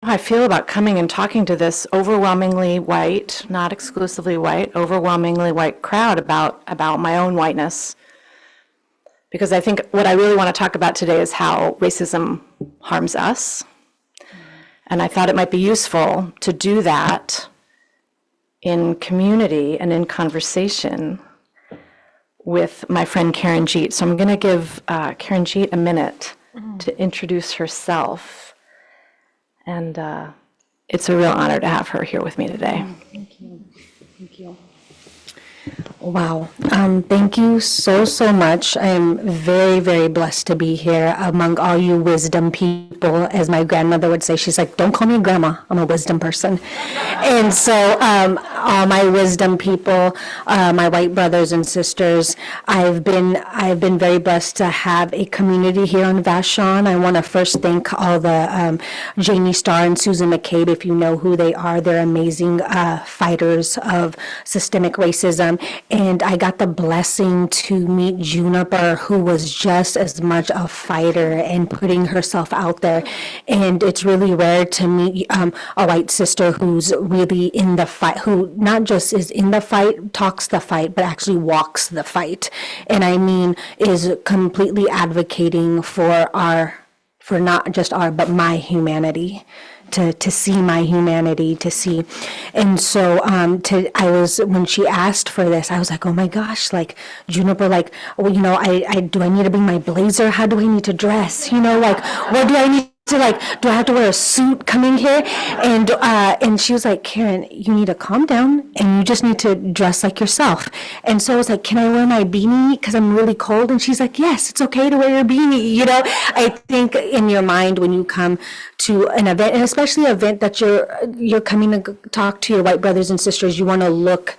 how I feel about coming and talking to this overwhelmingly white, not exclusively white, overwhelmingly white crowd about my own whiteness. Because I think what I really want to talk about today is how racism harms us. And I thought it might be useful to do that in community and in conversation with my friend Karen Jeet. So I'm going to give Karen Jeet a minute to introduce herself. And it's a real honor to have her here with me today. Thank you. Thank you. Wow. Thank you so much. I am very, very blessed to be here among all you wisdom people. As my grandmother would say, she's like, don't call me a grandma. I'm a wisdom person. And so all my wisdom people, my white brothers and sisters, I've been very blessed to have a community here on Vashon. I want to first thank all the Janie Starr and Susan McCabe. If you know who they are, they're amazing fighters of systemic racism. And I got the blessing to meet Juniper, who was just as much a fighter and putting herself out there. And it's really rare to meet a white sister who's really in the fight, who not just is in the fight, talks the fight, but actually walks the fight. And I mean, is completely advocating for not just our, but my humanity. To see my humanity, to see. And so when she asked for this, I was like, oh my gosh, like Juniper, like, well, do I need to bring my blazer? How do I need to dress? Like, what do I need to, like, do I have to wear a suit coming here? And she was like, Karen, you need to calm down and you just need to dress like yourself. And so I was like, can I wear my beanie because I'm really cold? And she's like, yes, it's okay to wear your beanie. I think in your mind when you come to an event, and especially an event that you're coming to talk to your white brothers and sisters, you want to look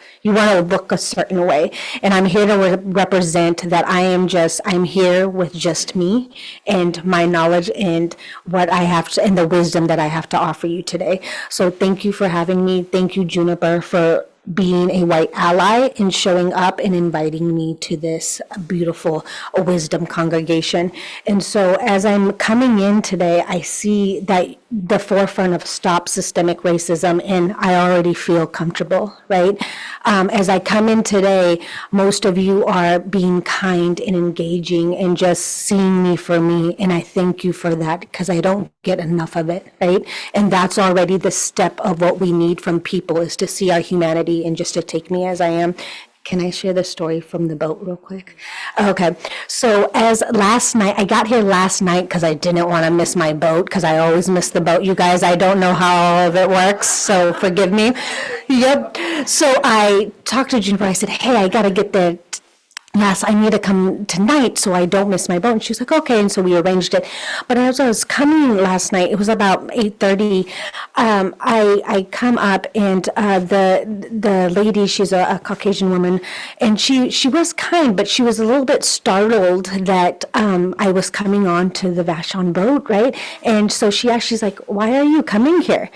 a certain way. And I'm here to represent that I'm here with just me and my knowledge and what I have to, and the wisdom that I have to offer you today. So thank you for having me. Thank you, Juniper, for being a white ally and showing up and inviting me to this beautiful wisdom congregation. And so as I'm coming in today, I see that the forefront of stop systemic racism, and I already feel comfortable, right? As I come in today, most of you are being kind and engaging and just seeing me for me, and I thank you for that because I don't get enough of it, right? And that's already the step of what we need from people, is to see our humanity and just to take me as I am. Can I share the story from the boat real quick? Okay, so as last night, I got here last night because I didn't want to miss my boat, because I always miss the boat. You guys, I don't know how all of it works, so forgive me. Yep, so I talked to Juniper, I said, hey, I got to get there. Yes, I need to come tonight so I don't miss my boat. And she was like, okay. And so we arranged it. But as I was coming last night, it was about 8:30. I come up and the lady, she's a Caucasian woman, and she was kind, but she was a little bit startled that I was coming on to the Vashon boat, right? And so she's like, why are you coming here?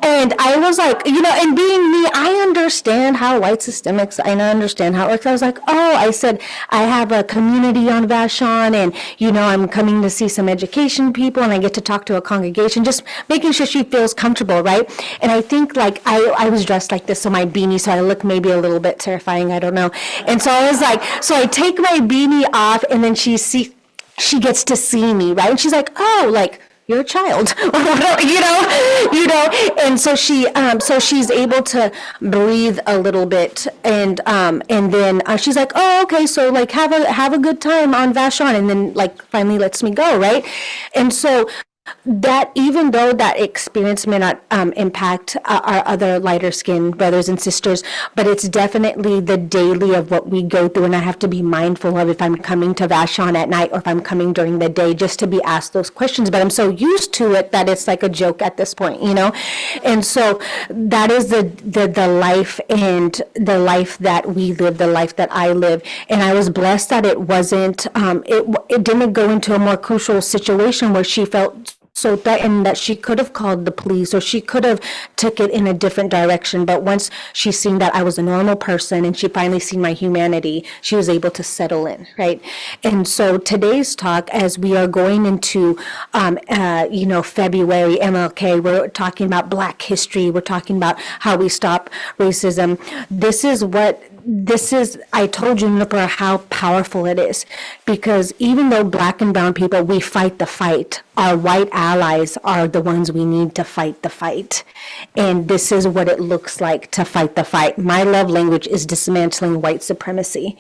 And I was like, and being me, I understand how white systemics, I understand how it works. I was like, I said, I have a community on Vashon, and, I'm coming to see some education people, and I get to talk to a congregation, just making sure she feels comfortable, right? And I think, like, I was dressed like this, so my beanie, so I look maybe a little bit terrifying, I don't know. And so I was like, so I take my beanie off, and then she gets to see me, right? And she's like, oh, like, you're a child, and so she's able to breathe a little bit, and then she's like, oh, okay, so like have a good time on Vashon, and then like finally lets me go, right? And so that, even though that experience may not impact our other lighter skinned brothers and sisters, but it's definitely the daily of what we go through, and I have to be mindful of if I'm coming to Vashon at night or if I'm coming during the day, just to be asked those questions. But I'm so used to it that it's like a joke at this point, and so that is the life, and the life that we live, the life that I live. And I was blessed that it wasn't it didn't go into a more crucial situation where she felt so threatened that she could have called the police or she could have took it in a different direction. But once she seen that I was a normal person and she finally seen my humanity, she was able to settle in, right? And so today's talk, as we are going into, February, MLK, we're talking about Black history, we're talking about how we stop racism. I told Juniper how powerful it is, because even though Black and brown people, we fight the fight, our white allies are the ones we need to fight the fight. And this is what it looks like to fight the fight. My love language is dismantling white supremacy.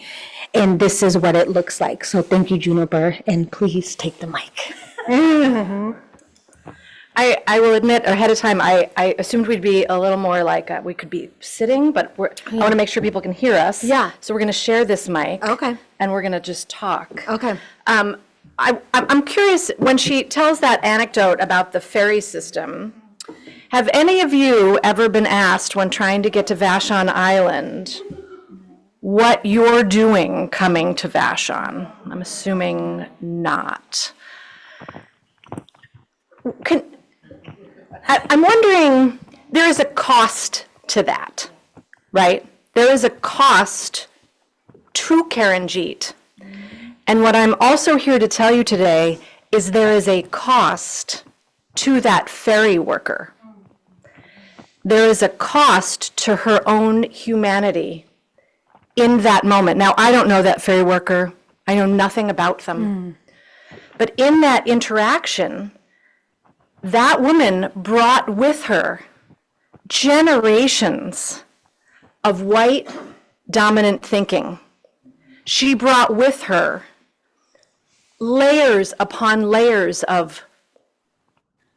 And this is what it looks like. So thank you, Juniper, and please take the mic. I will admit ahead of time, I assumed we'd be a little more like, we could be sitting, but I want to make sure people can hear us. Yeah. So we're going to share this mic. Okay. And we're going to just talk. Okay. I'm curious, when she tells that anecdote about the ferry system, have any of you ever been asked when trying to get to Vashon Island what you're doing coming to Vashon? I'm assuming not. I'm wondering, there is a cost to that, right? There is a cost to Karanjit. And what I'm also here to tell you today is there is a cost to that ferry worker. There is a cost to her own humanity in that moment. Now, I don't know that ferry worker. I know nothing about them. But in that interaction, that woman brought with her generations of white dominant thinking. She brought with her layers upon layers of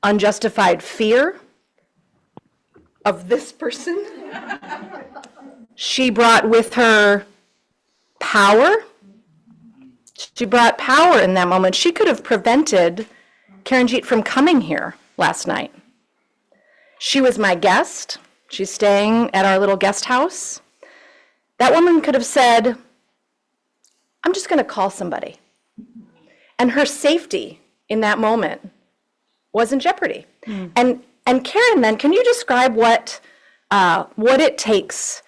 unjustified fear of this person. She brought with her power. She brought power in that moment. She could have prevented Karanjit from coming here last night. She was my guest. She's staying at our little guest house. That woman could have said, I'm just going to call somebody. And her safety in that moment was in jeopardy. And Karen, then, can you describe what it takes?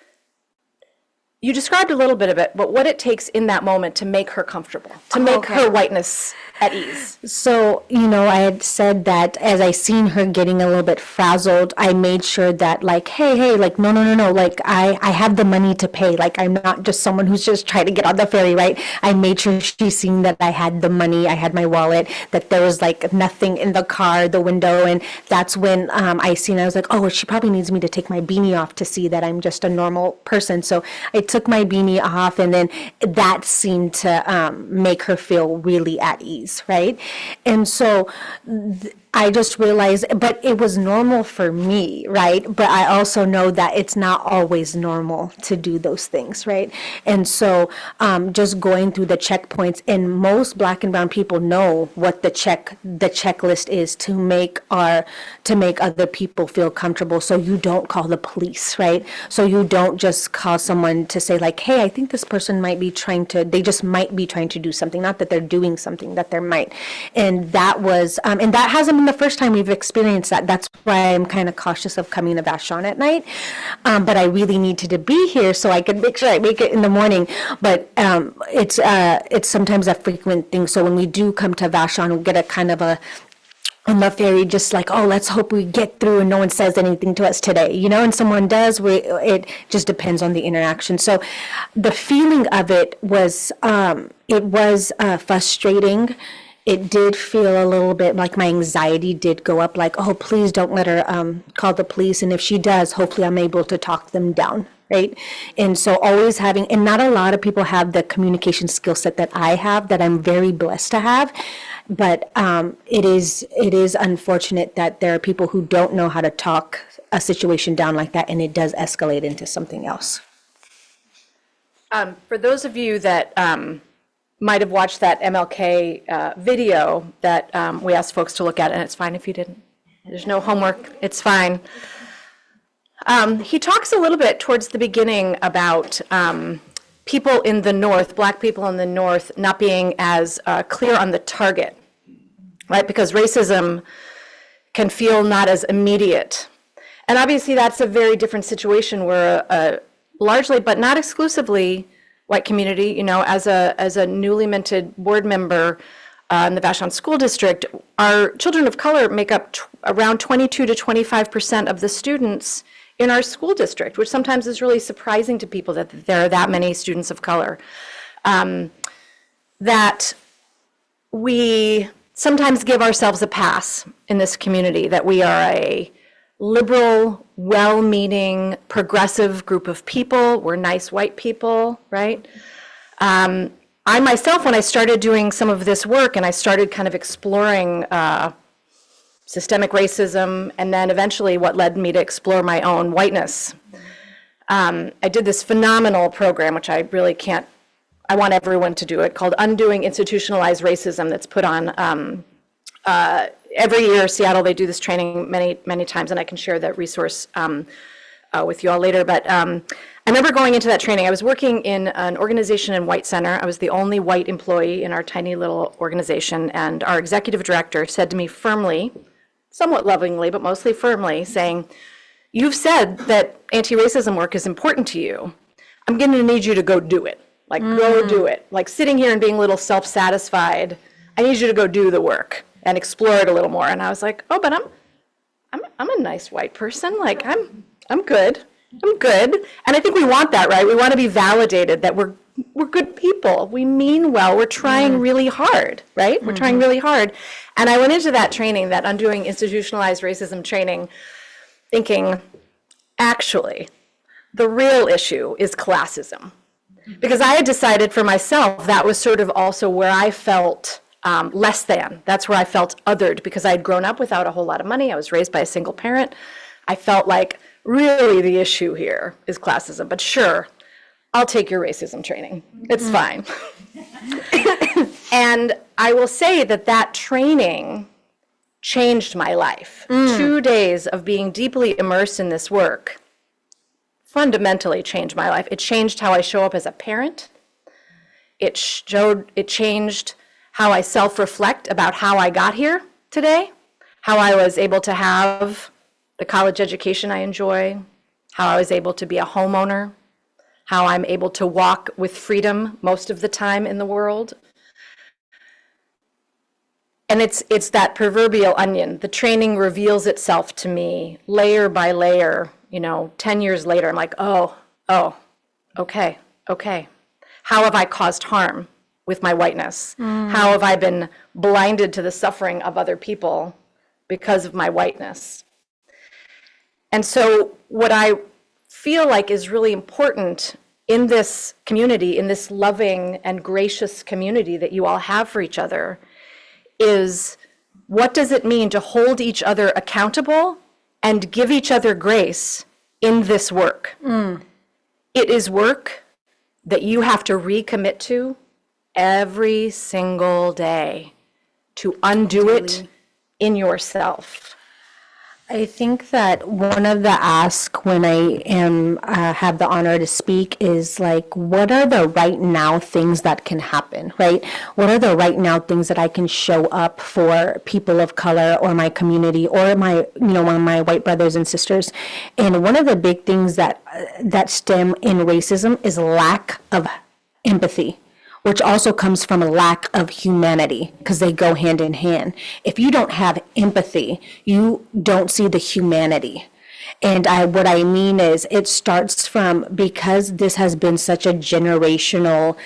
You described a little bit of it, but what it takes in that moment to make her comfortable, to make her whiteness at ease. So, I had said that as I seen her getting a little bit frazzled, I made sure that hey, no, like I have the money to pay. Like, I'm not just someone who's just trying to get on the ferry, right? I made sure she seen that I had the money, I had my wallet, that there was nothing in the car, the window. And that's when I was like, oh, she probably needs me to take my beanie off to see that I'm just a normal person. So I took my beanie off, and then that seemed to make her feel really at ease, right? And so I just realized, but it was normal for me, right? But I also know that it's not always normal to do those things, right? And so just going through the checkpoints, and most Black and brown people know what the checklist is to make other people feel comfortable. So you don't call the police, right? So you don't just call someone to say hey, I think this person they just might be trying to do something, not that they're doing something, that they might. And that was, and that hasn't been the first time we've experienced that. That's why I'm kind of cautious of coming to Vashon at night. But I really needed to be here so I could make sure I make it in the morning. But it's sometimes a frequent thing. So when we do come to Vashon, we get a kind of on the ferry, just let's hope we get through and no one says anything to us today, and someone does, it just depends on the interaction. So the feeling of it was frustrating. It did feel a little bit like my anxiety did go up, oh, please don't let her call the police. And if she does, hopefully I'm able to talk them down, right? And so always having, and not a lot of people have the communication skill set that I have, that I'm very blessed to have. But it is unfortunate that there are people who don't know how to talk a situation down like that, and it does escalate into something else. For those of you that might have watched that MLK video that we asked folks to look at, and it's fine if you didn't. There's no homework. It's fine. He talks a little bit towards the beginning about people in the North, Black people in the North, not being as clear on the target, right? Because racism can feel not as immediate. And obviously that's a very different situation where a largely, but not exclusively, white community, you know, as a newly minted board member in the Vashon School District, our children of color make up around 22 to 25% of the students in our school district, which sometimes is really surprising to people that there are that many students of color. That we sometimes give ourselves a pass in this community, that we are a liberal, well-meaning, progressive group of people. We're nice white people, right? I myself, when I started doing some of this work and I started kind of exploring systemic racism, and then eventually what led me to explore my own whiteness, I did this phenomenal program, which I really can't, I want everyone to do it, called Undoing Institutionalized Racism, that's put on every year. Seattle, they do this training many, many times, and I can share that resource with you all later. But I remember going into that training. I was working in an organization in White Center. I was the only white employee in our tiny little organization, and our executive director said to me firmly, somewhat lovingly, but mostly firmly, saying, "You've said that anti-racism work is important to you. I'm going to need you to go do it. Like, go do it. Like, sitting here and being a little self-satisfied, I need you to go do the work and explore it a little more." And I was like, "Oh, but I'm a nice white person. Like, I'm good. I'm good." And I think we want that, right? We want to be validated that we're good people. We mean well. We're trying really hard, right? We're trying really hard. And I went into that training, that Undoing Institutionalized Racism training, thinking, actually, the real issue is classism. Because I had decided for myself that was sort of also where I felt less than. That's where I felt othered, because I had grown up without a whole lot of money. I was raised by a single parent. I felt like really the issue here is classism, but sure, I'll take your racism training. It's fine. And I will say that that training changed my life. 2 days of being deeply immersed in this work fundamentally changed my life. It changed how I show up as a parent. It changed how I self-reflect about how I got here today, how I was able to have the college education I enjoy, how I was able to be a homeowner, how I'm able to walk with freedom most of the time in the world. And it's that proverbial onion. The training reveals itself to me layer by layer. 10 years later, I'm like, oh, okay. How have I caused harm with my whiteness? How have I been blinded to the suffering of other people because of my whiteness? And so what I feel like is really important in this community, in this loving and gracious community that you all have for each other, is what does it mean to hold each other accountable and give each other grace in this work? It is work that you have to recommit to every single day to undo it in yourself. I think that one of the asks when I have the honor to speak is like, what are the right now things that can happen, right? What are the right now things that I can show up for people of color or my community or my, one of my white brothers and sisters? And one of the big things that stem in racism is lack of empathy, which also comes from a lack of humanity, because they go hand in hand. If you don't have empathy, you don't see the humanity. And what I mean is, it starts from, because this has been such a generational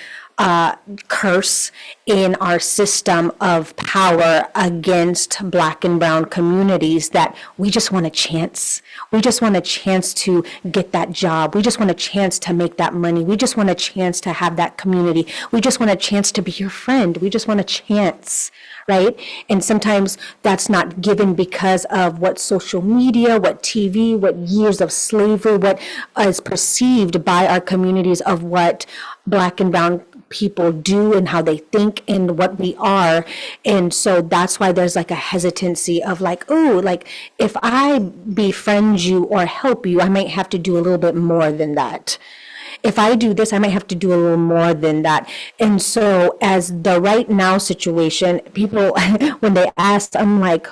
curse in our system of power against Black and brown communities, that we just want a chance. We just want a chance to get that job. We just want a chance to make that money. We just want a chance to have that community. We just want a chance to be your friend. We just want a chance, right? And sometimes that's not given because of what social media, what TV, what years of slavery, what is perceived by our communities of what Black and brown people do and how they think and what we are. And so that's why there's like a hesitancy of like, oh, like if I befriend you or help you, I might have to do a little bit more than that. If I do this, I might have to do a little more than that. And so as the right now situation, people, when they ask, I'm like,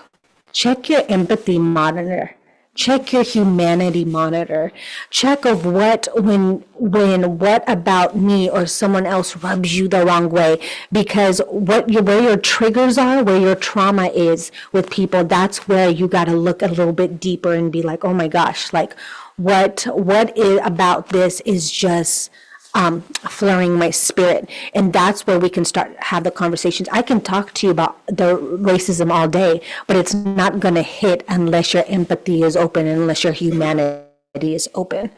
check your empathy monitor. Check your humanity monitor. Check of what what about me or someone else rubs you the wrong way, because where your triggers are, where your trauma is with people, that's where you got to look a little bit deeper and be like, oh my gosh, like what is about this is just flurrying my spirit. And that's where we can start have the conversations. I can talk to you about the racism all day, but it's not going to hit unless your empathy is open and unless your humanity is open.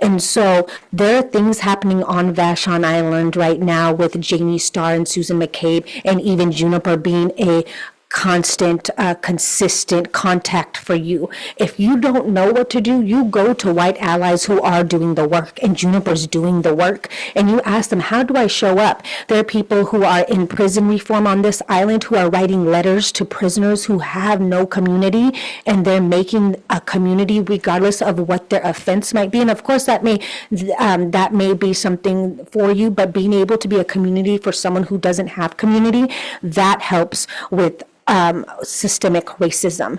And so there are things happening on Vashon Island right now with Janie Starr and Susan McCabe, and even Juniper being a constant, consistent contact for you. If you don't know what to do, you go to white allies who are doing the work, and Juniper's doing the work, and you ask them, how do I show up? There are people who are in prison reform on this island who are writing letters to prisoners who have no community, and they're making a community regardless of what their offense might be. And of course, that may be something for you, but being able to be a community for someone who doesn't have community, that helps with systemic racism,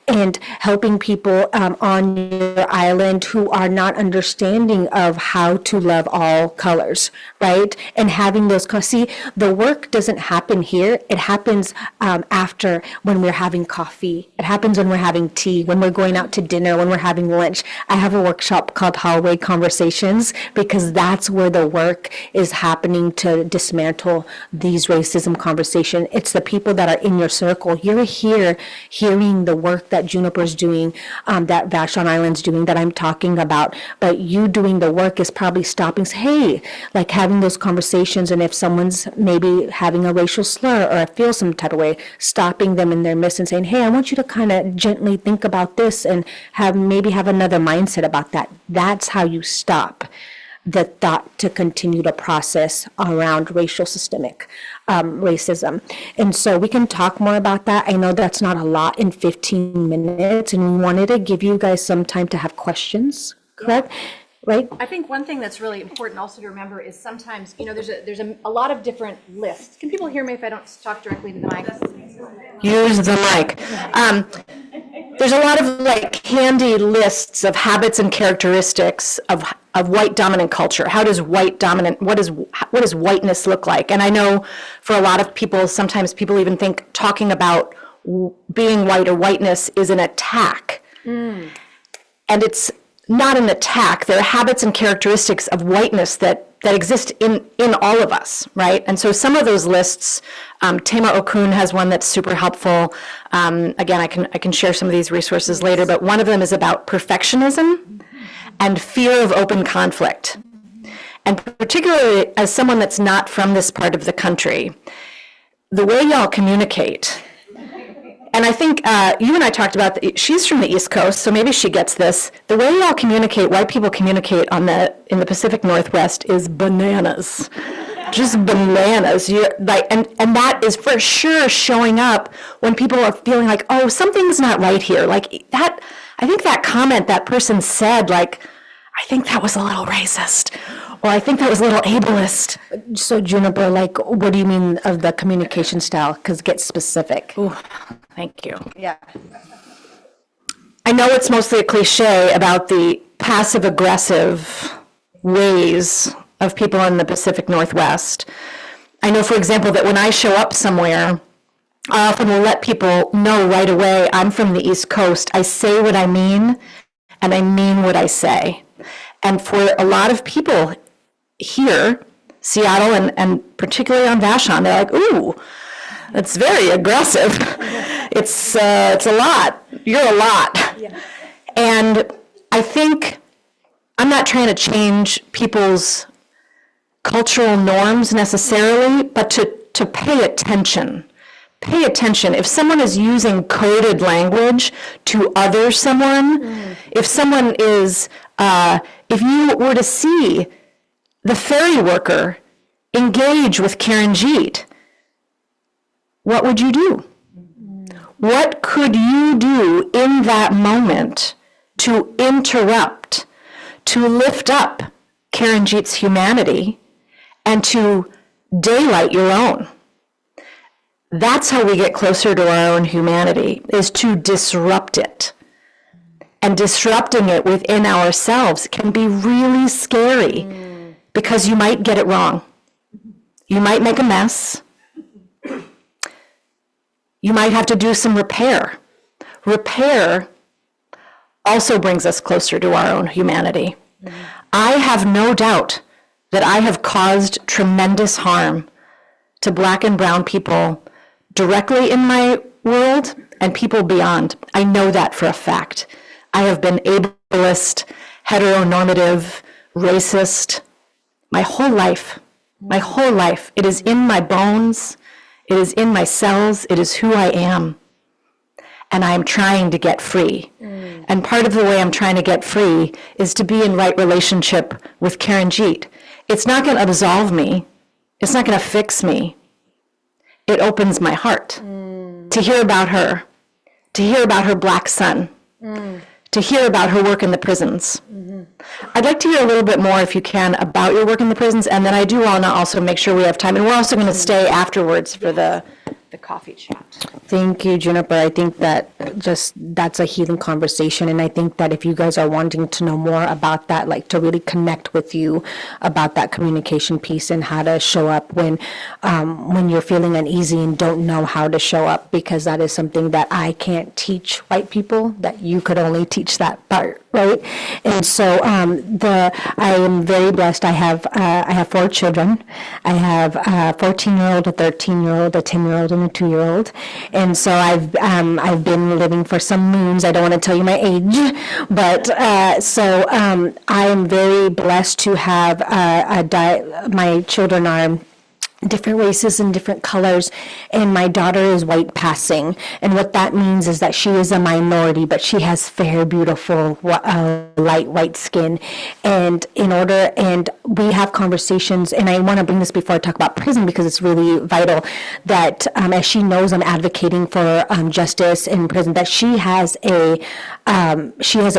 and helping people on your island who are not understanding of how to love all colors, right? And having those, see, the work doesn't happen here. It happens after, when we're having coffee. It happens when we're having tea, when we're going out to dinner, when we're having lunch. I have a workshop called Hallway Conversations, because that's where the work is happening to dismantle these racism conversations. It's the people that are in your circle. You're here hearing the work that Juniper's doing, that Vashon Island's doing, that I'm talking about. But you doing the work is probably stopping, hey, like having those conversations. And if someone's maybe having a racial slur or feels some type of way, stopping them in their midst and saying, hey, I want you to kind of gently think about this and maybe have another mindset about that. That's how you stop the thought to continue to process around racial systemic racism. And so we can talk more about that. I know that's not a lot in 15 minutes, and we wanted to give you guys some time to have questions, correct? Right? I think one thing that's really important also to remember is sometimes, there's a lot of different lists. Can people hear me if I don't talk directly to the mic? Use the mic. There's a lot of like handy lists of habits and characteristics of white dominant culture. How does what does whiteness look like? And I know for a lot of people, sometimes people even think talking about being white or whiteness is an attack. And it's not an attack. There are habits and characteristics of whiteness that exist in all of us, right? And so some of those lists, Tamar Okun has one that's super helpful. Again, I can share some of these resources later, but one of them is about perfectionism and fear of open conflict. And particularly as someone that's not from this part of the country, the way y'all communicate. And I think you and I talked about, she's from the East Coast, so maybe she gets this. The way y'all communicate, white people communicate in the Pacific Northwest is bananas. Just bananas. And that is for sure showing up when people are feeling like, oh, something's not right here. Like that, I think that comment that person said, like, I think that was a little racist, or I think that was a little ableist. So Juniper, like, what do you mean of the communication style? Because get specific. Ooh, thank you. Yeah. I know it's mostly a cliche about the passive-aggressive ways of people in the Pacific Northwest. I know, for example, that when I show up somewhere, I often will let people know right away, I'm from the East Coast. I say what I mean, and I mean what I say. And for a lot of people here, Seattle, and particularly on Vashon, they're like, ooh, that's very aggressive. It's a lot. You're a lot. Yeah. And I think I'm not trying to change people's cultural norms necessarily, but to pay attention. Pay attention. If someone is using coded language to other someone, if someone is, if you were to see the ferry worker engage with Karen Jeet, what would you do? What could you do in that moment to interrupt, to lift up Karen Jeet's humanity, and to daylight your own? That's how we get closer to our own humanity, is to disrupt it. And disrupting it within ourselves can be really scary because you might get it wrong. You might make a mess. You might have to do some repair. Repair also brings us closer to our own humanity. I have no doubt that I have caused tremendous harm to Black and brown people directly in my world and people beyond. I know that for a fact. I have been ableist, heteronormative, racist my whole life. My whole life. It is in my bones. It is in my cells. It is who I am. And I'm trying to get free. And part of the way I'm trying to get free is to be in right relationship with Karen Jeet. It's not going to absolve me. It's not going to fix me. It opens my heart to hear about her, to hear about her Black son, to hear about her work in the prisons. I'd like to hear a little bit more, if you can, about your work in the prisons, and then I do want to also make sure we have time, and we're also going to stay afterwards for the coffee chat. Thank you, Juniper. I think that that's a healing conversation. And I think that if you guys are wanting to know more about that, like to really connect with you about that communication piece and how to show up when you're feeling uneasy and don't know how to show up, because that is something that I can't teach white people, that you could only teach that part, right? And so I am very blessed. I have 4 children. I have a 14-year-old, a 13-year-old, a 10-year-old, and a 2-year-old. And so I've been living for some moons. I don't want to tell you my age, but I am very blessed to have my children are different races and different colors, and my daughter is white passing, and what that means is that she is a minority, but she has fair, beautiful, light white skin, and we have conversations, and I want to bring this before I talk about prison because it's really vital, that as she knows I'm advocating for justice in prison, that she has a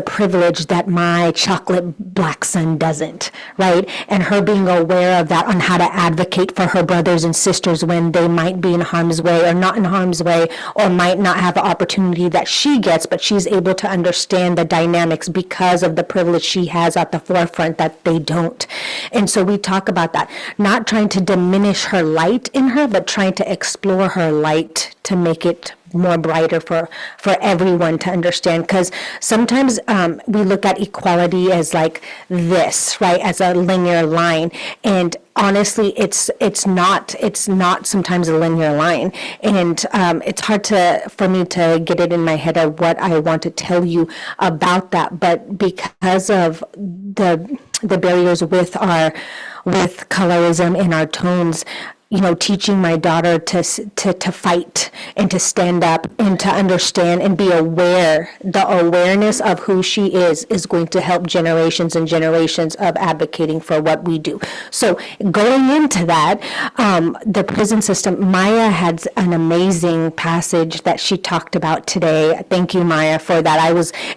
privilege that my chocolate Black son doesn't, right? And her being aware of that, on how to advocate for her brothers and sisters when they might be in harm's way or not in harm's way, or might not have the opportunity that she gets, but she's able to understand the dynamics because of the privilege she has at the forefront that they don't. And so we talk about that, not trying to diminish her light in her, but trying to explore her light to make it more brighter for everyone to understand. Because sometimes we look at equality as like this, right, as a linear line, and honestly it's not sometimes a linear line, and it's hard for me to get it in my head of what I want to tell you about that. But because of the barriers with colorism in our tones, teaching my daughter to fight and to stand up and to understand and be aware, the awareness of who she is going to help generations and generations of advocating for what we do. So going into that, the prison system, Maya had an amazing passage that she talked about today. Thank you, Maya, for that.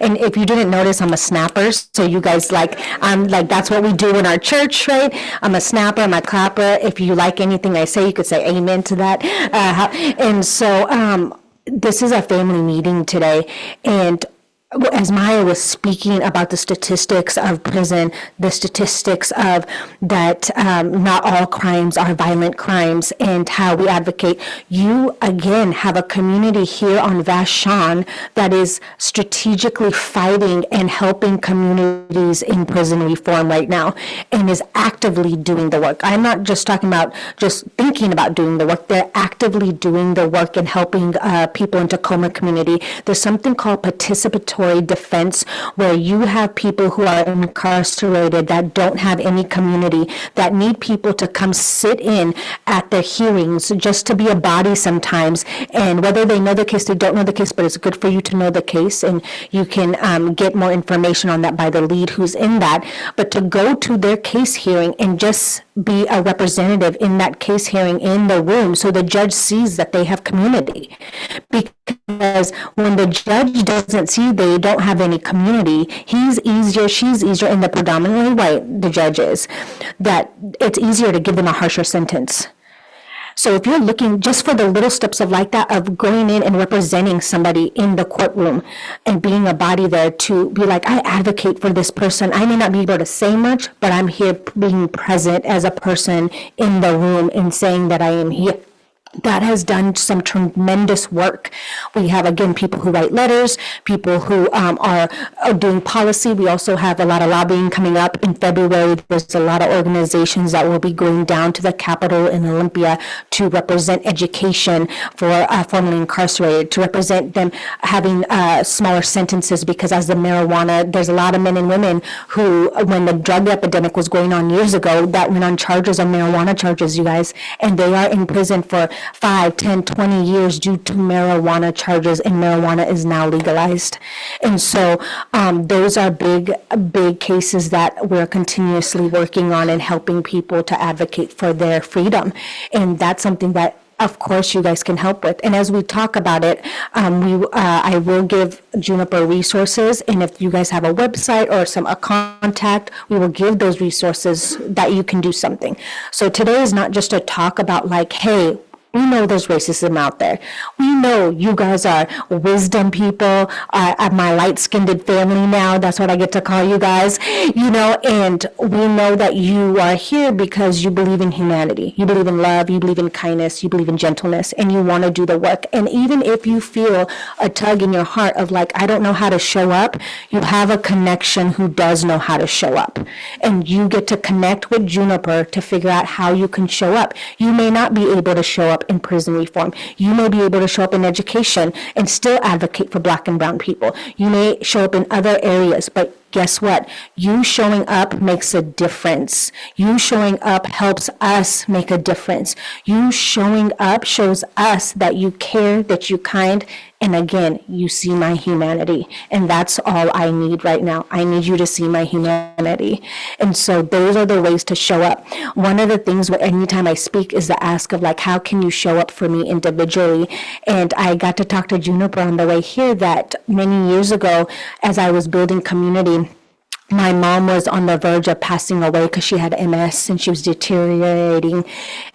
And if you didn't notice, I'm a snapper. So you guys that's what we do in our church, right? I'm a snapper, I'm a clapper. If you like anything I say, you could say amen to that. And so this is a family meeting today, and as Maya was speaking about the statistics of prison, the statistics of that not all crimes are violent crimes, and how we advocate, you again have a community here on Vashon that is strategically fighting and helping communities in prison reform right now, and is actively doing the work. I'm not just talking about just thinking about doing the work. They're actively doing the work and helping people in Tacoma community. There's something called participatory defense, where you have people who are incarcerated that don't have any community, that need people to come sit in at their hearings just to be a body sometimes, and whether they know the case, they don't know the case, but it's good for you to know the case, and you can get more information on that by the lead who's in that. But to go to their case hearing and just be a representative in that case hearing in the room, so the judge sees that they have community. Because when the judge doesn't see they don't have any community, he's easier, she's easier, and the predominantly white, the judge is, that it's easier to give them a harsher sentence. So if you're looking just for the little steps of like that, of going in and representing somebody in the courtroom and being a body there to be like, I advocate for this person. I may not be able to say much, but I'm here being present as a person in the room and saying that I am here. That has done some tremendous work. We have, again, people who write letters, people who are doing policy. We also have a lot of lobbying coming up in February. There's a lot of organizations that will be going down to the Capitol in Olympia to represent education for formerly incarcerated, to represent them having smaller sentences, because as the marijuana, there's a lot of men and women who, when the drug epidemic was going on years ago, that went on charges of marijuana charges, you guys, and they are in prison for 5, 10, 20 years due to marijuana charges, and marijuana is now legalized. And so those are big cases that we're continuously working on and helping people to advocate for their freedom. And that's something that, of course, you guys can help with. And as we talk about it, I will give Juniper resources, and if you guys have a website or a contact, we will give those resources that you can do something. So today is not just a talk about like, hey, we know there's racism out there. We know you guys are wisdom people, my light-skinned family now. That's what I get to call you guys, and we know that you are here because you believe in humanity. You believe in love, you believe in kindness, you believe in gentleness, and you want to do the work. And even if you feel a tug in your heart of like, I don't know how to show up, you have a connection who does know how to show up. And you get to connect with Juniper to figure out how you can show up. You may not be able to show up in prison reform. You may be able to show up in education and still advocate for Black and brown people. You may show up in other areas, but guess what? You showing up makes a difference. You showing up helps us make a difference. You showing up shows us that you care, that you're kind, and again, you see my humanity. And that's all I need right now. I need you to see my humanity. And so those are the ways to show up. One of the things anytime I speak is the ask of like, how can you show up for me individually? And I got to talk to Juniper on the way here that many years ago, as I was building community, my mom was on the verge of passing away because she had MS and she was deteriorating.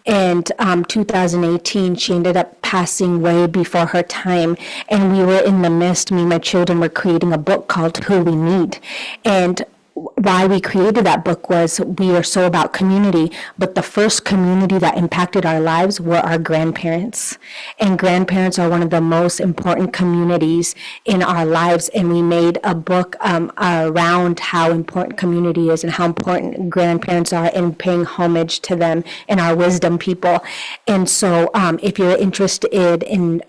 And 2018, she ended up passing way before her time. And we were in the midst, me and my children were creating a book called Who We Need. And why we created that book was we are so about community, but the first community that impacted our lives were our grandparents. And grandparents are one of the most important communities in our lives. And we made a book around how important community is and how important grandparents are, and paying homage to them and our wisdom people. And so if you're interested in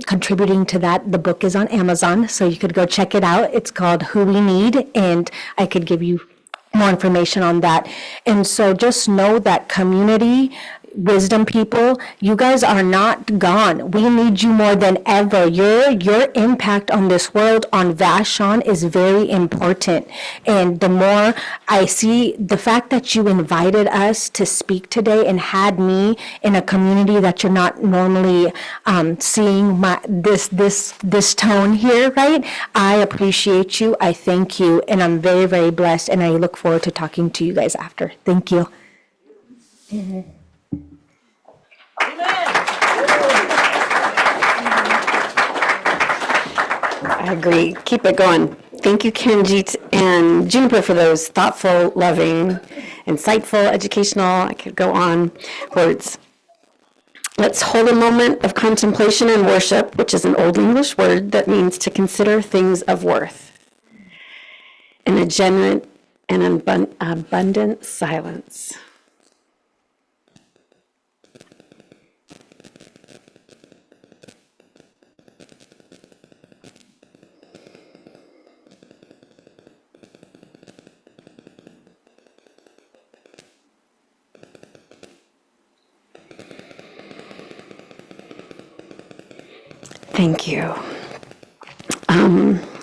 contributing to that, the book is on Amazon, so you could go check it out. It's called Who We Need, and I could give you more information on that. And so just know that community, wisdom people, you guys are not gone. We need you more than ever. Your impact on this world, on Vashon, is very important. And the more I see the fact that you invited us to speak today and had me in a community that you're not normally seeing this tone here, right? I appreciate you. I thank you. And I'm very, very blessed. And I look forward to talking to you guys after. Thank you. Mm-hmm. I agree. Keep it going. Thank you, Kiranjit and Juniper, for those thoughtful, loving, insightful, educational, I could go on, words. Let's hold a moment of contemplation and worship, which is an Old English word that means to consider things of worth, in a genuine and abundant silence. Thank you.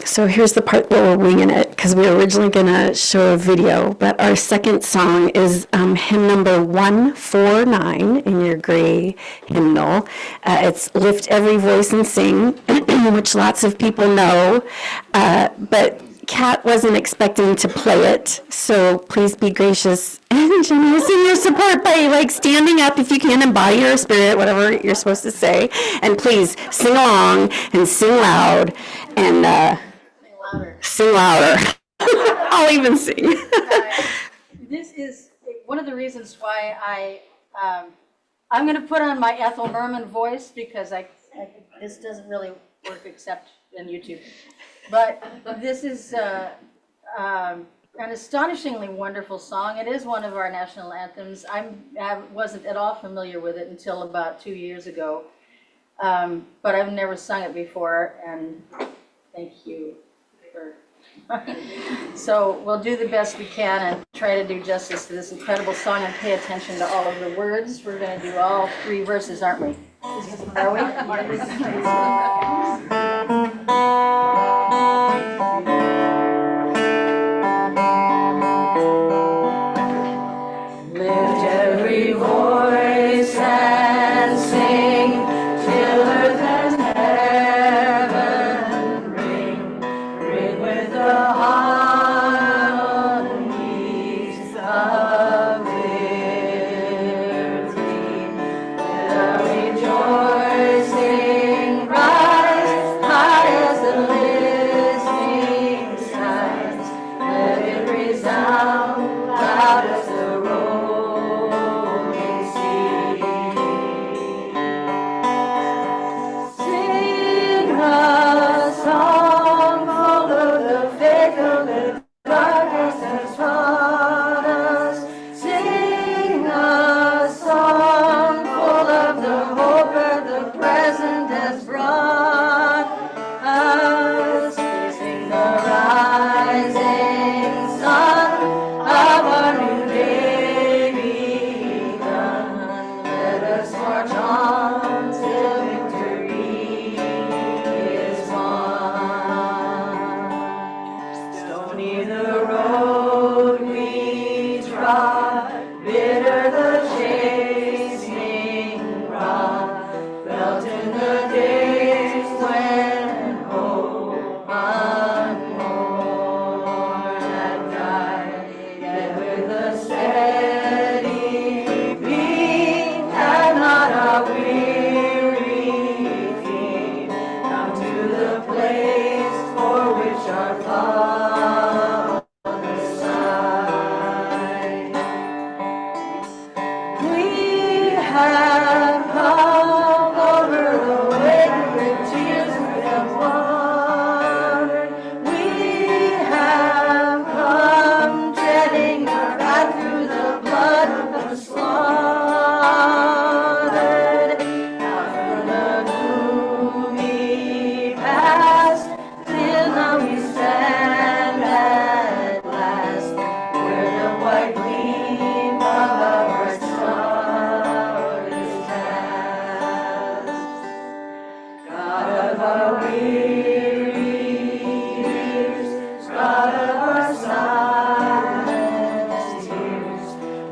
So here's the part where we're winging it, because we were originally going to show a video, but our second song is hymn number 149 in your gray hymnal. It's Lift Every Voice and Sing, which lots of people know, but Kat wasn't expecting to play it, so please be gracious and generous in your support by like standing up if you can and by your spirit, whatever you're supposed to say. And please sing along and sing loud and sing louder. I'll even sing. This is one of the reasons why I'm going to put on my Ethel Merman voice because this doesn't really work except in YouTube. But this is an astonishingly wonderful song. It is one of our national anthems. I wasn't at all familiar with it until about 2 years ago, but I've never sung it before, and thank you for. So we'll do the best we can and try to do justice to this incredible song and pay attention to all of the words. We're going to do all 3 verses, aren't we? Are we? Lift every voice and sing till earth and heaven ring. Ring with the harmonies of liberty. Let our rejoicing rise high as the listening skies. Let it resound loud as the rolling sea. Sing a song full of the faith of the darkness has taught us. Sing a song full of the hope that the present has brought us. Sing the rising sun of our new day begun. Let us march on till victory is won. Stony the road we trod, bitter the chasing rod, felt in the days when hope unborn had died. Yet with a steady beat and not a weary feet, come to the place for which our fathers sighed. We have come over the way with tears we have watered. We have come treading our path through the blood of the slaughtered. Out from the gloomy past, till now we stand at last, where the white gleam of our star is cast. God of our weary years, God of our silent tears,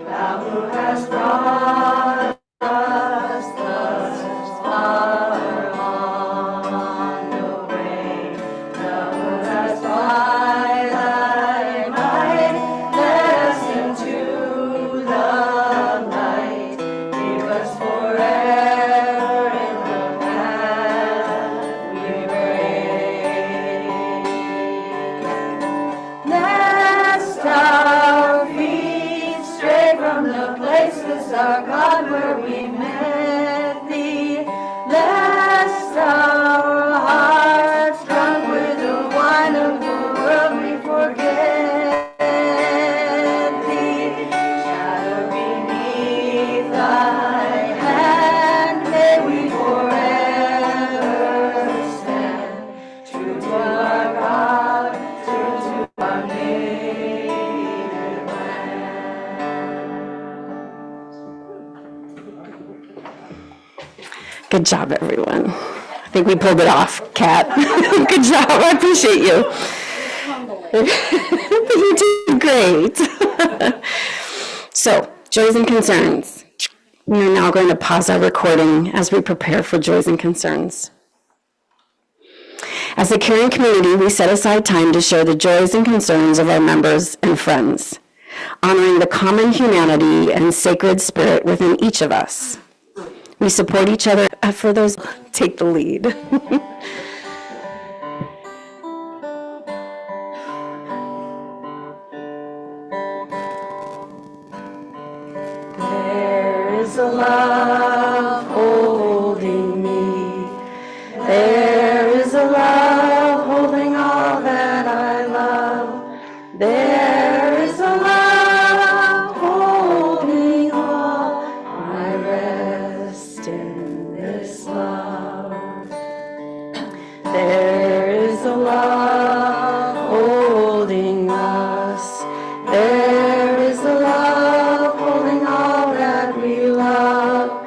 Thou who hast brought us thus far on the way, Thou who hast by Thy might led us into the light, keep us forever in the path we break. Lest our feet stray from the places, our God, where we met Thee. Lest our hearts, drunk with the wine of the world, we forget Thee. Shadow beneath Thy hand, may we forever stand, true to our God, true to our native land. Good job, everyone. I think we pulled it off, Kat. Good job. I appreciate you. You did great. So, joys and concerns. We are now going to pause our recording as we prepare for joys and concerns. As a caring community, we set aside time to share the joys and concerns of our members and friends, honoring the common humanity and sacred spirit within each of us. We support each other. For those, take the lead. There is a love holding me. There is a love holding all that I love. There is a love holding all. I rest in this love. There is a love holding us. There is a love holding all that we love.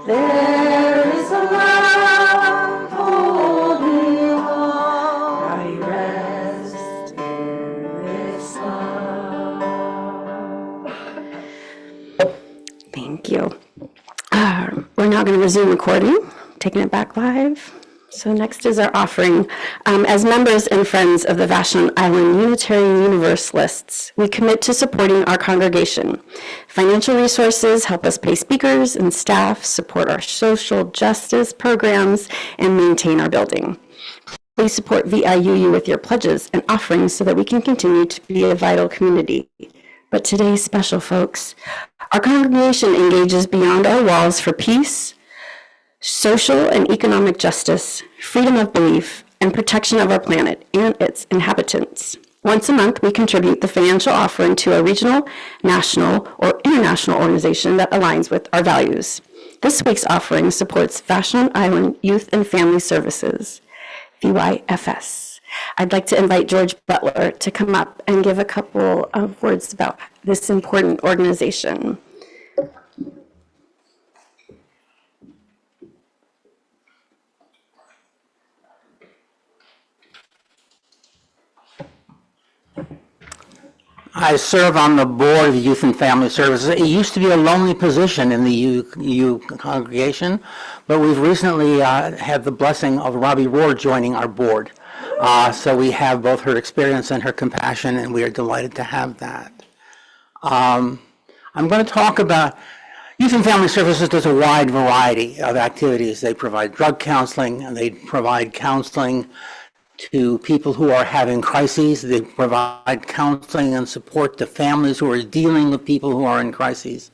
There is a love holding all. I rest in this love. Thank you. We're now going to resume recording, taking it back live. So next is our offering. As members and friends of the Vashon Island Unitarian Universalists, we commit to supporting our congregation. Financial resources help us pay speakers and staff, support our social justice programs, and maintain our building. Please support VIUU with your pledges and offerings so that we can continue to be a vital community. But today's special, folks. Our congregation engages beyond our walls for peace, social and economic justice, freedom of belief, and protection of our planet and its inhabitants. Once a month, we contribute the financial offering to a regional, national, or international organization that aligns with our values. This week's offering supports Vashon Island Youth and Family Services, VYFS. I'd like to invite George Butler to come up and give a couple of words about this important organization. I serve on the board of Youth and Family Services. It used to be a lonely position in the U congregation, but we've recently had the blessing of Robbie Rohr joining our board. So we have both her experience and her compassion, and we are delighted to have that. I'm going to talk about Youth and Family Services. Does a wide variety of activities. They provide drug counseling, and they provide counseling to people who are having crises. They provide counseling and support to families who are dealing with people who are in crises.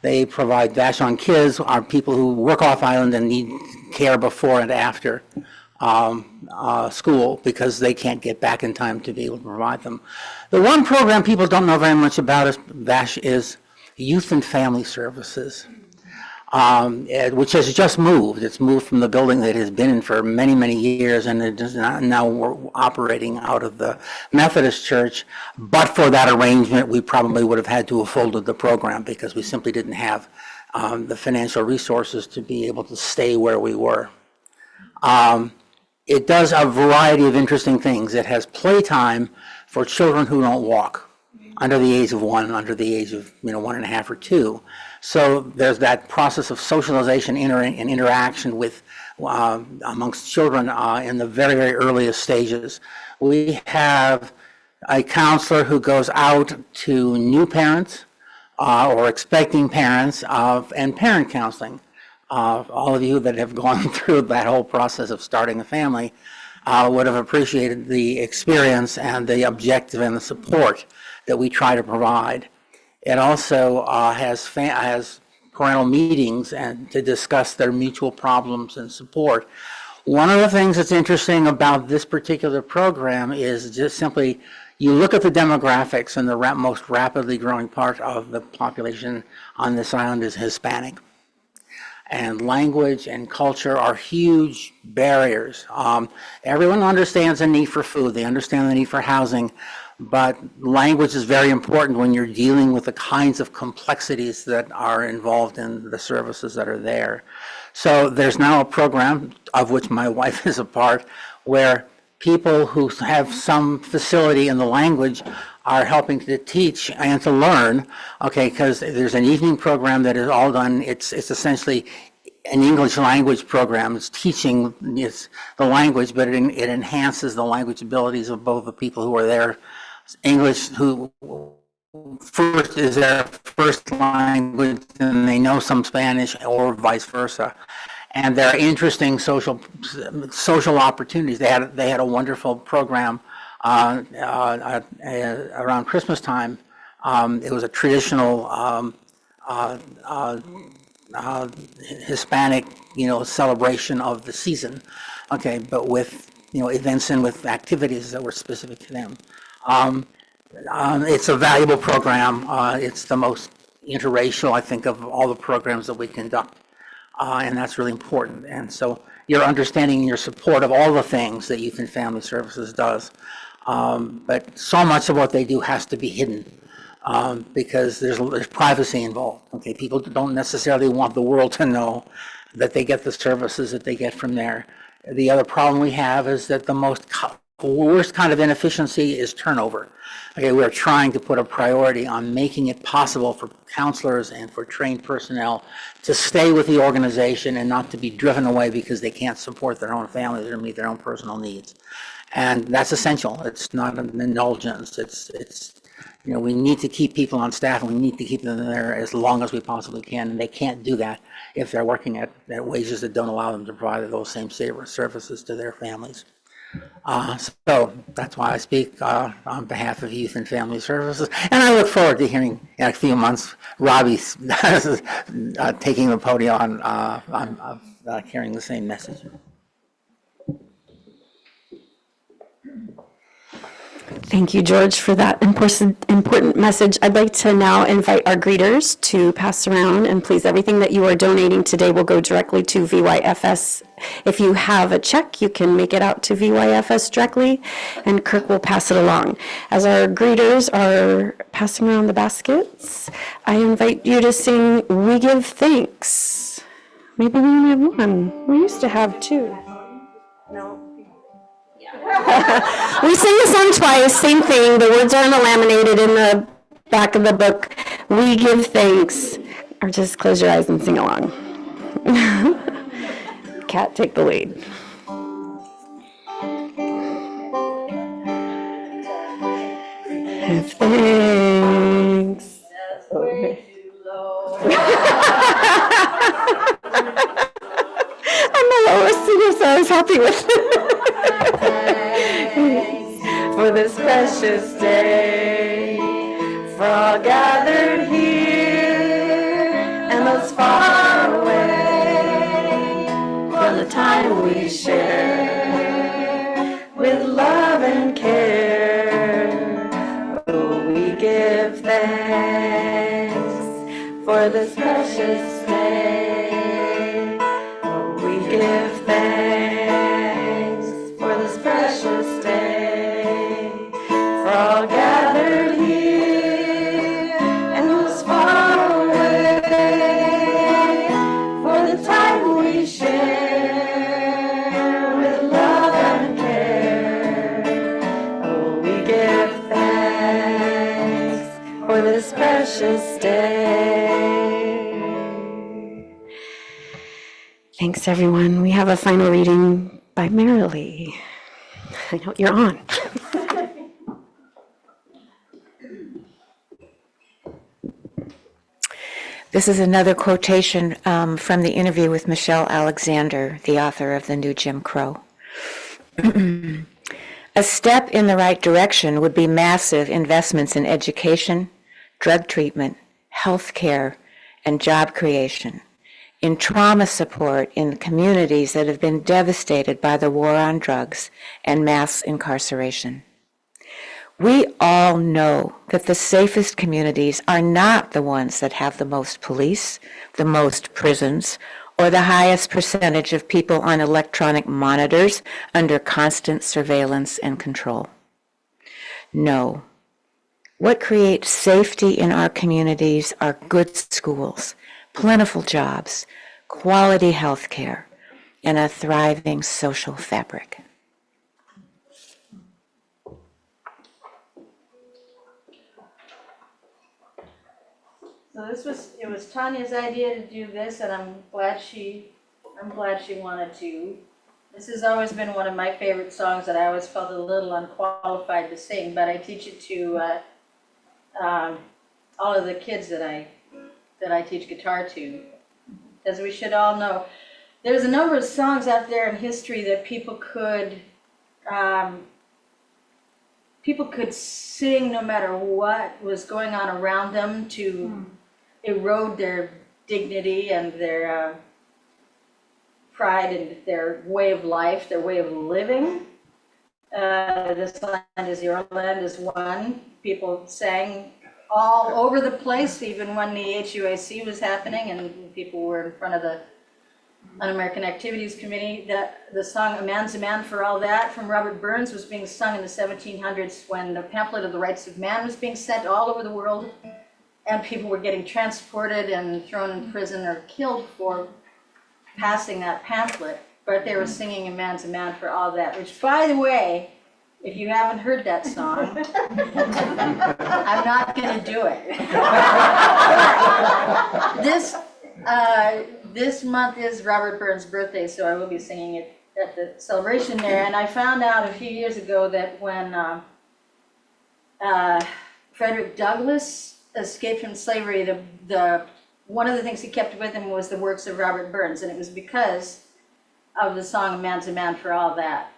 They provide Vashon Kids, are people who work off island and need care before and after school because they can't get back in time to be able to provide them. The one program people don't know very much about is VASH is Youth and Family Services. Which has just moved. It's moved from the building that it has been in for many, many years, and it is now we're operating out of the Methodist Church. But for that arrangement, we probably would have had to have folded the program because we simply didn't have the financial resources to be able to stay where we were. It does a variety of interesting things. It has playtime for children who don't walk, under the age of 1, under the age of 1.5 or 2. So there's that process of socialization and interaction with amongst children in the very, very earliest stages. We have a counselor who goes out to new parents or expecting parents and parent counseling. All of you that have gone through that whole process of starting a family would have appreciated the experience and the objective and the support that we try to provide. It also has parental meetings and to discuss their mutual problems and support. One of the things that's interesting about this particular program is just simply you look at the demographics, and the most rapidly growing part of the population on this island is Hispanic. And language and culture are huge barriers. Everyone understands the need for food. They understand the need for housing. But language is very important when you're dealing with the kinds of complexities that are involved in the services that are there. So there's now a program, of which my wife is a part, where people who have some facility in the language are helping to teach and to learn, okay, because there's an evening program that is all done. It's essentially an English language program. It's teaching the language, but it enhances the language abilities of both the people who are there. English, who first is their first language, and they know some Spanish, or vice versa. And there are interesting social opportunities. They had a wonderful program around Christmas time. It was a traditional Hispanic, celebration of the season. Okay, but with events and with activities that were specific to them. It's a valuable program. It's the most interracial, I think, of all the programs that we conduct. And that's really important. And so your understanding and your support of all the things that Youth and Family Services does. But so much of what they do has to be hidden because there's privacy involved. Okay, people don't necessarily want the world to know that they get the services that they get from there. The other problem we have is that the worst kind of inefficiency is turnover. Okay, we're trying to put a priority on making it possible for counselors and for trained personnel to stay with the organization and not to be driven away because they can't support their own families or meet their own personal needs. And that's essential. It's not an indulgence. It's we need to keep people on staff, and we need to keep them there as long as we possibly can, and they can't do that if they're working at wages that don't allow them to provide those same services to their families. So that's why I speak on behalf of Youth and Family Services, and I look forward to hearing in a few months Robbie taking the podium on carrying the same message. Thank you, George, for that important message. I'd like to now invite our greeters to pass around, and please, everything that you are donating today will go directly to VYFS. If you have a check, you can make it out to VYFS directly, and Kirk will pass it along. As our greeters are passing around the baskets, I invite you to sing "We Give Thanks." Maybe we only have one. We used to have two. We sing the song twice, same thing. The words are laminated in the back of the book. We give thanks. Or just close your eyes and sing along. Kat, take the lead. Give thanks. I'm the lowest singer, so I was happy with it. For this precious day, for all gathered here and those far away, for the time we share with love and care. Oh, we give thanks for this precious day. Oh, we give thanks for this precious day. For all gathered here and those far away, for the time we share with love and care. Oh, we give thanks for this precious day. Thanks, everyone. We have a final reading by Marilee. I know you're on. This is another quotation from the interview with Michelle Alexander, the author of The New Jim Crow. A step in the right direction would be massive investments in education, drug treatment, health care, and job creation, in trauma support in communities that have been devastated by the war on drugs and mass incarceration. We all know that the safest communities are not the ones that have the most police, the most prisons, or the highest percentage of people on electronic monitors under constant surveillance and control. No. What creates safety in our communities are good schools, plentiful jobs, quality health care, and a thriving social fabric. So it was Tanya's idea to do this, and I'm glad she I'm glad she wanted to. This has always been one of my favorite songs that I always felt a little unqualified to sing, but I teach it to all of the kids that I teach guitar to. As we should all know, there's a number of songs out there in history that people could sing no matter what was going on around them to erode their dignity and their pride and their way of life, their way of living. This Land Is Your Land is one. People sang all over the place, even when the HUAC was happening and people were in front of the Un-American Activities Committee. The song "A Man's a Man for All That" from Robert Burns was being sung in the 1700s when the pamphlet of the Rights of Man was being sent all over the world, and people were getting transported and thrown in prison or killed for passing that pamphlet. But they were singing "A Man's a Man for All That," which, by the way, if you haven't heard that song, I'm not going to do it. This month is Robert Burns' birthday, so I will be singing it at the celebration there. And I found out a few years ago that when Frederick Douglass escaped from slavery, one of the things he kept with him was the works of Robert Burns, and it was because of the song "A Man's a Man for All That,"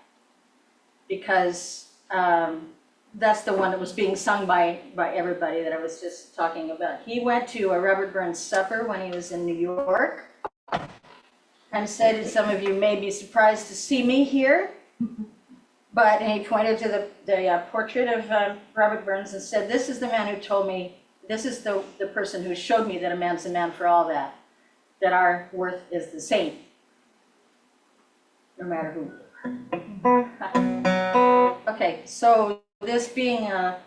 because that's the one that was being sung by everybody that I was just talking about. He went to a Robert Burns supper when he was in New York and said, "Some of you may be surprised to see me here," but and he pointed to the portrait of Robert Burns and said, "This is the man who told me, this is the person who showed me that a man's a man for all that our worth is the same, no matter who." Okay, so this being a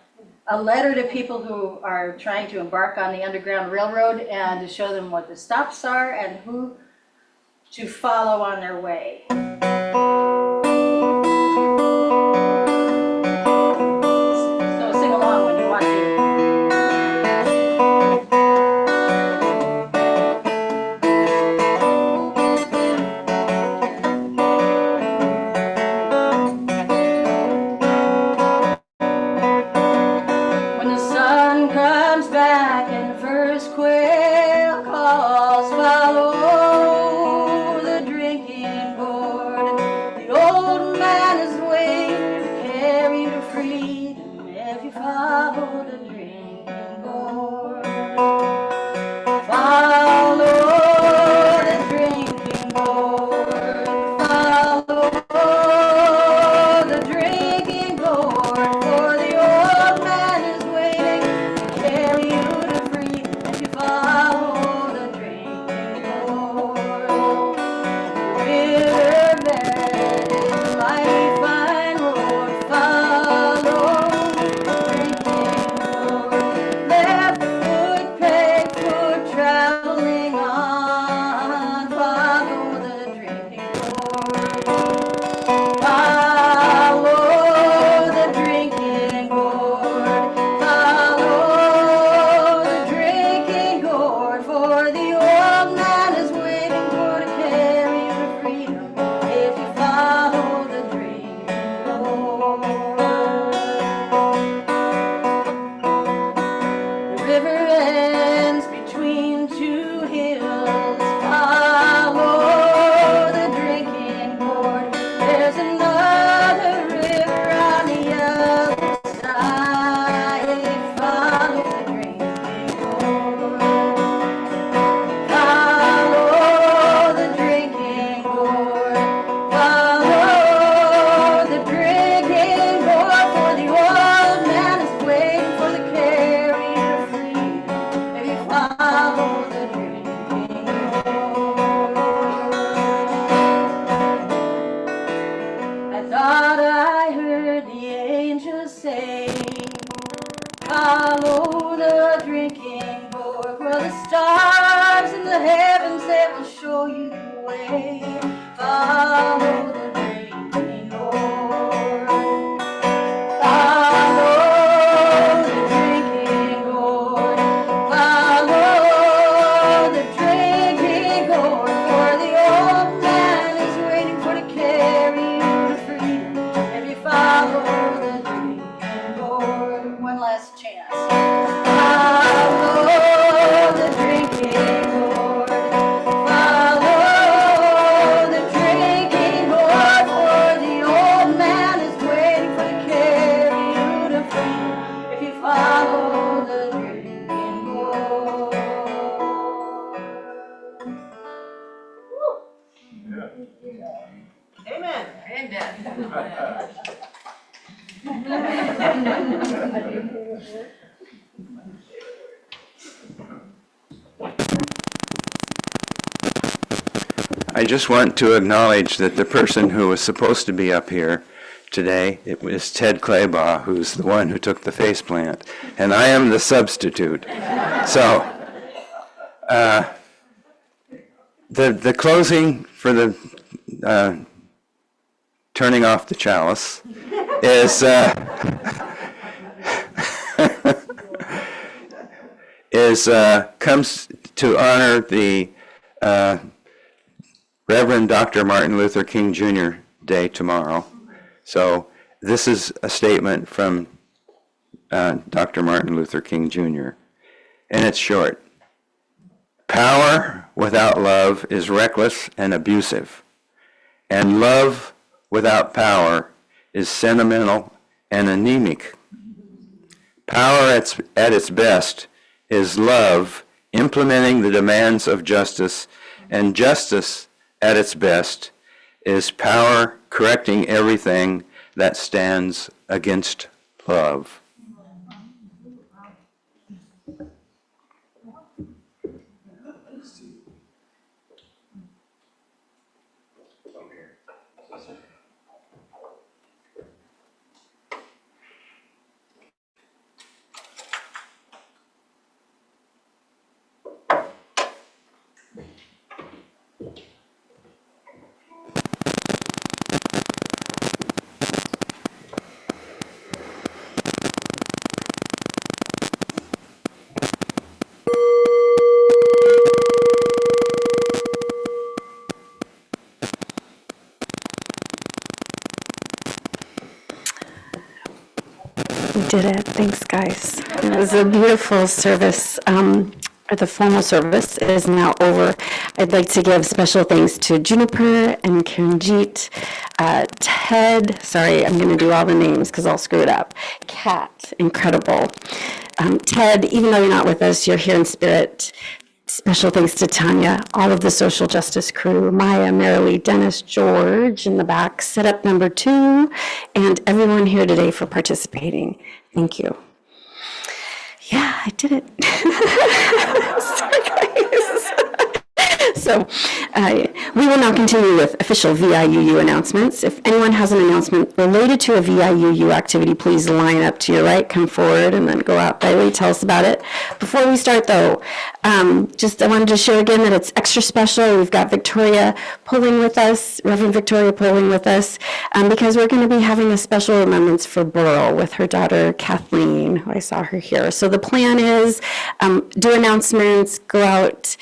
letter to people who are trying to embark on the Underground Railroad and to show them what the stops are and who to follow on their way. So sing along when you want to. When the sun comes back and the first quail calls, follow the drinking gourd. The old man is waiting to carry you to freedom if you follow the drinking gourd. Follow the drinking gourd. Follow the drinking gourd, for the old man is waiting to carry you to freedom if you follow I just want to acknowledge that the person who was supposed to be up here today, it was Ted Claybaugh, who's the one who took the faceplant, and I am the substitute. So, the closing for the turning off the chalice is comes to honor the Reverend Dr. Martin Luther King Jr. Day tomorrow. So this is a statement from Dr. Martin Luther King Jr., and it's short. Power without love is reckless and abusive, and love without power is sentimental and anemic. Power at its best is love implementing the demands of justice, and justice at its best is power correcting everything that stands against love. We did it. Thanks, guys. It was a beautiful service. The formal service is now over. I'd like to give special thanks to Juniper and Karanjit, Ted, sorry, I'm going to do all the names because I'll screw it up, Kat, incredible. Ted, even though you're not with us, you're here in spirit. Special thanks to Tanya, all of the social justice crew, Maya, Marilee, Dennis, George in the back, setup number 2, and everyone here today for participating. Thank you. Yeah, I did it. Sorry, guys. So we will now continue with official VIUU announcements. If anyone has an announcement related to a VIUU activity, please line up to your right, come forward, and then go out. Bailey, tell us about it. Before we start, though, I wanted to share again that it's extra special. We've got Victoria Pulling with us, Reverend Victoria Pulling with us, because we're going to be having a special remembrance for Burl with her daughter Kathleen, who I saw her here. So the plan is do announcements, go out,